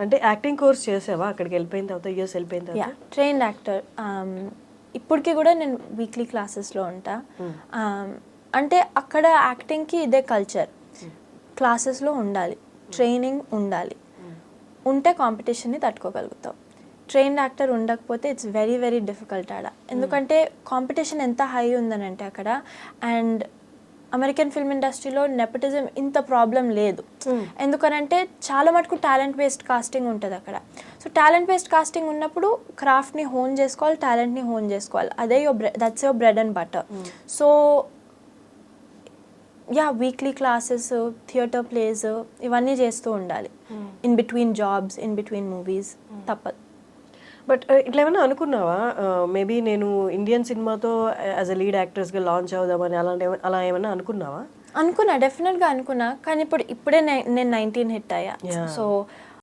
అంటే acting course చేసావా అక్కడికి వెళ్ళిపోయిన తర్వాత, యూఎస్ వెళ్ళిపోయిన యా తర్వాత? Trained actor. ఇప్పటికి కూడా నేను వీక్లీ క్లాసెస్లో ఉంటా. అంటే అక్కడ యాక్టింగ్కి ఇదే కల్చర్, క్లాసెస్లో ఉండాలి, ట్రైనింగ్ ఉండాలి, ఉంటే కాంపిటీషన్ని తట్టుకోగలుగుతావు. ట్రైన్డ్ యాక్టర్ ఉండకపోతే ఇట్స్ వెరీ వెరీ డిఫికల్ట్ ఆడ. ఎందుకంటే కాంపిటీషన్ ఎంత హై ఉందనంటే అక్కడ, అండ్ అమెరికన్ ఫిల్మ్ ఇండస్ట్రీలో నెపటిజం ఇంత ప్రాబ్లం లేదు. ఎందుకనంటే చాలా మటుకు టాలెంట్ బేస్డ్ కాస్టింగ్ ఉంటుంది అక్కడ. సో టాలెంట్ బేస్డ్ కాస్టింగ్ ఉన్నప్పుడు క్రాఫ్ట్ని హోన్ చేసుకోవాలి, టాలెంట్ని హోన్ చేసుకోవాలి. అదే that's your bread and butter. So yeah, weekly classes, theatre place ఇవన్నీ చేస్తూ ఉండాలి. In between jobs, in between movies తప్పదు. బట్ ఇట్లా ఏమైనా అనుకున్నావా, మేబీ నేను ఇండియన్ సినిమాతో యాజ్ అ లీడ్ యాక్ట్రెస్గా లాంచ్ అవుదామని, అలా ఏమైనా అనుకున్నావా? అనుకున్నా, డెఫినెట్గా అనుకున్నా. కానీ ఇప్పుడే నేను 19 హిట్ అయ్యా. సో